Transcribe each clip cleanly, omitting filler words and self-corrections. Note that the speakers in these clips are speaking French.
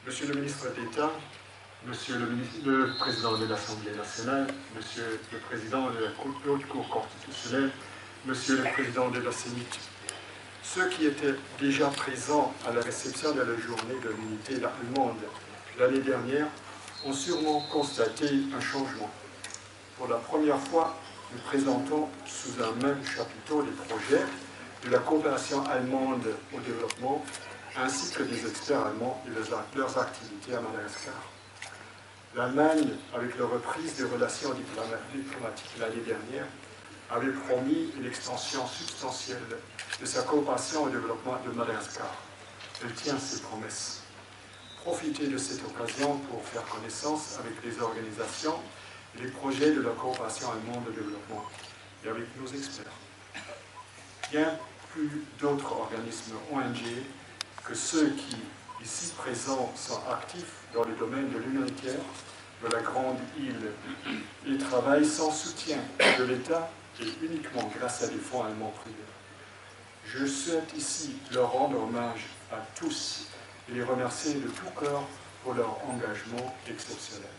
Monsieur le ministre d'État, Monsieur le Président de l'Assemblée nationale, Monsieur le Président de la Haute Cour constitutionnelle, Monsieur le Président de la Sénat, ceux qui étaient déjà présents à la réception de la journée de l'unité allemande l'année dernière ont sûrement constaté un changement. Pour la première fois, nous présentons sous un même chapiteau les projets de la coopération allemande au développement ainsi que des experts allemands et leurs activités à Madagascar. L'Allemagne, avec la reprise des relations diplomatiques l'année dernière, avait promis une extension substantielle de sa coopération au développement de Madagascar. Elle tient ses promesses. Profitez de cette occasion pour faire connaissance avec les organisations et les projets de la coopération allemande au développement et avec nos experts. Bien plus d'autres organismes ONG que ceux qui, ici présents, sont actifs dans le domaine de l'humanitaire de la Grande Île et travaillent sans soutien de l'État et uniquement grâce à des fonds allemands privés. Je souhaite ici leur rendre hommage à tous et les remercier de tout cœur pour leur engagement exceptionnel.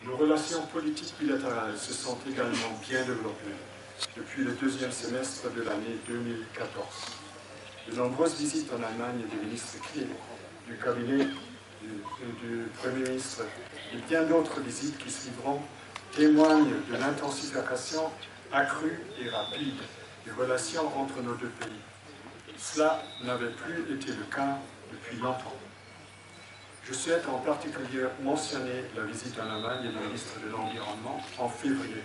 Nos relations politiques bilatérales se sont également bien développées depuis le deuxième semestre de l'année 2014. De nombreuses visites en Allemagne des ministres clés du cabinet du Premier ministre et bien d'autres visites qui suivront témoignent de l'intensification accrue et rapide des relations entre nos deux pays. Cela n'avait plus été le cas depuis longtemps. Je souhaite en particulier mentionner la visite en Allemagne du ministre de l'Environnement en février,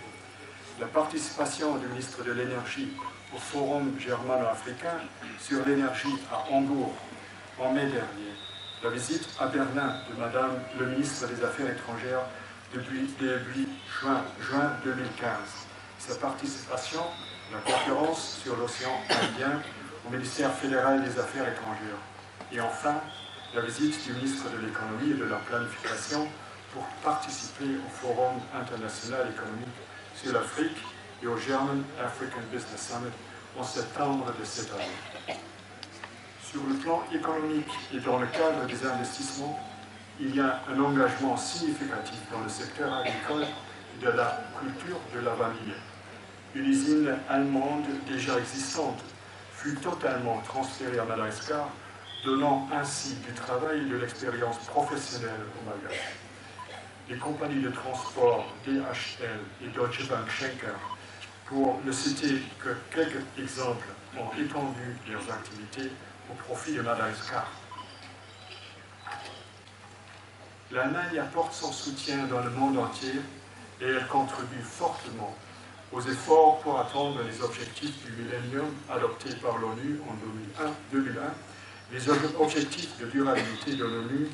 la participation du ministre de l'Énergie au Forum germano-africain sur l'énergie à Hambourg en mai dernier, la visite à Berlin de Madame le ministre des Affaires étrangères depuis début juin 2015, sa participation à la conférence sur l'océan Indien au ministère fédéral des Affaires étrangères, et enfin la visite du ministre de l'Économie et de la Planification pour participer au Forum international économique sur l'Afrique et au German African Business Summit en septembre de cette année. Sur le plan économique et dans le cadre des investissements, il y a un engagement significatif dans le secteur agricole et de la culture de la vanille. Une usine allemande déjà existante fut totalement transférée à Madagascar, donnant ainsi du travail et de l'expérience professionnelle aux Malgaches. Les compagnies de transport DHL et Deutsche Bank Schenker, pour ne citer que quelques exemples, ont étendu leurs activités au profit de Madagascar. L'Allemagne apporte son soutien dans le monde entier et elle contribue fortement aux efforts pour atteindre les objectifs du millénium adoptés par l'ONU en 2001, les objectifs de durabilité de l'ONU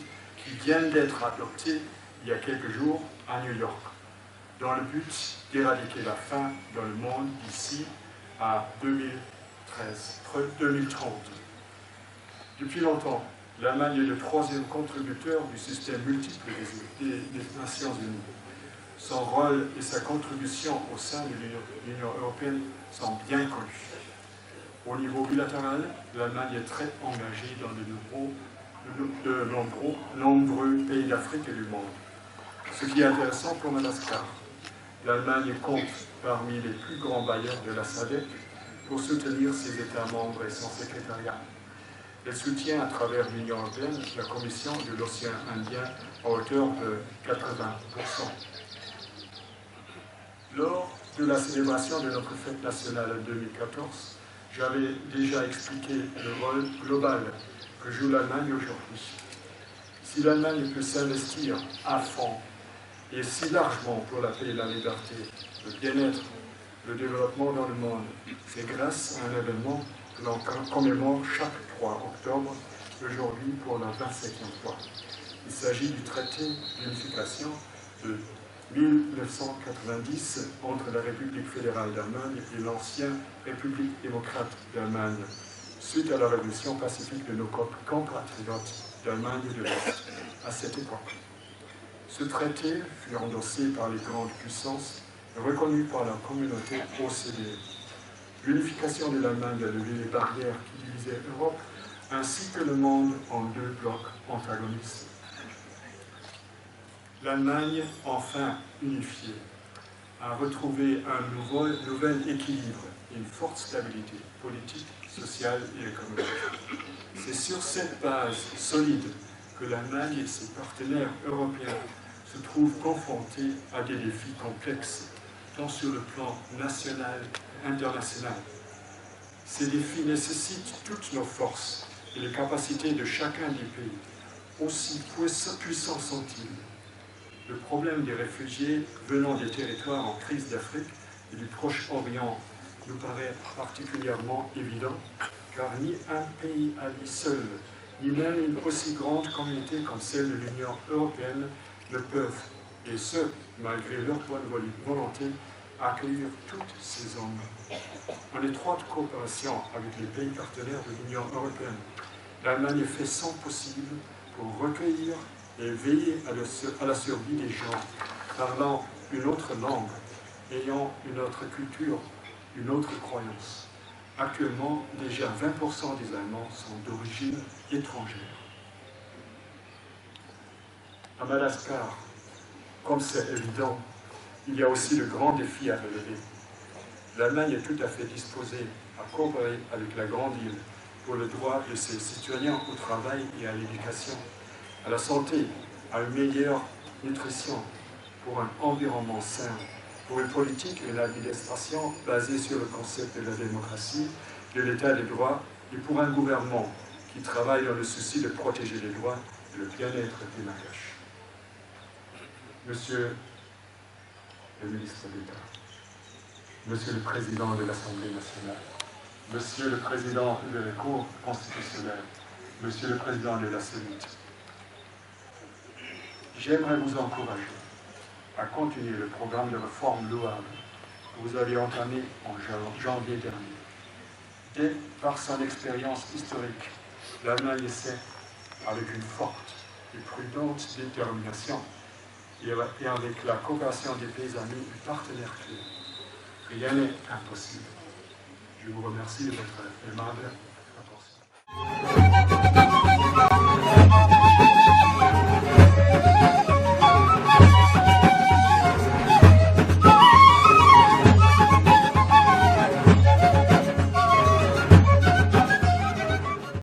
qui viennent d'être adoptés il y a quelques jours à New York, dans le but d'éradiquer la faim dans le monde d'ici à 2030. Depuis longtemps, l'Allemagne est le troisième contributeur du système multiple des Nations Unies. Son rôle et sa contribution au sein de l'Union européenne sont bien connus. Au niveau bilatéral, l'Allemagne est très engagée dans de nombreux pays d'Afrique et du monde. Ce qui est intéressant pour Madagascar, l'Allemagne compte parmi les plus grands bailleurs de la SADC pour soutenir ses États membres et son secrétariat. Elle soutient à travers l'Union européenne la Commission de l'océan Indien à hauteur de 80%. Lors de la célébration de notre fête nationale en 2014, j'avais déjà expliqué le rôle global que joue l'Allemagne aujourd'hui. Si l'Allemagne peut s'investir à fond et si largement pour la paix et la liberté, le bien-être, le développement dans le monde, c'est grâce à un événement que l'on commémore chaque 3 octobre, aujourd'hui pour la 25e fois. Il s'agit du traité d'unification de 1990 entre la République fédérale d'Allemagne et l'ancienne République démocrate d'Allemagne, suite à la révolution pacifique de nos compatriotes d'Allemagne de l'Est à cette époque. Ce traité fut endossé par les grandes puissances et reconnu par la communauté OCDE. L'unification de l'Allemagne a levé les barrières qui divisaient l'Europe ainsi que le monde en deux blocs antagonistes. L'Allemagne, enfin unifiée, a retrouvé un nouvel équilibre et une forte stabilité politique, sociale et économique. C'est sur cette base solide que l'Allemagne et ses partenaires européens se trouvent confrontés à des défis complexes, tant sur le plan national qu'international. Ces défis nécessitent toutes nos forces et les capacités de chacun des pays, aussi puissants sont-ils. Le problème des réfugiés venant des territoires en crise d'Afrique et du Proche-Orient nous paraît particulièrement évident, car ni un pays à lui seul, ni même une aussi grande communauté comme celle de l'Union européenne ne peuvent, et ce, malgré leur bonne volonté, accueillir tous ces hommes. En étroite coopération avec les pays partenaires de l'Union européenne, l'Allemagne fait son possible pour recueillir et veiller à la survie des gens parlant une autre langue, ayant une autre culture, une autre croyance. Actuellement, déjà 20% des Allemands sont d'origine étrangère. À Madagascar, comme c'est évident, il y a aussi de grands défis à relever. L'Allemagne est tout à fait disposée à coopérer avec la Grande Île pour le droit de ses citoyens au travail et à l'éducation, à la santé, à une meilleure nutrition, pour un environnement sain, pour une politique et une administration basée sur le concept de la démocratie, de l'état de droit, et pour un gouvernement qui travaille dans le souci de protéger les droits et le bien-être des Malgaches. Monsieur le ministre d'État, Monsieur le Président de l'Assemblée nationale, Monsieur le Président de la Cour constitutionnelle, Monsieur le Président de la Sénat, j'aimerais vous encourager à continuer le programme de réforme louable que vous avez entamé en janvier dernier. Et par son expérience historique, l'Allemagne essaie, avec une forte et prudente détermination, et avec la coopération des pays amis et partenaires clés. Rien n'est impossible. Je vous remercie de votre aimable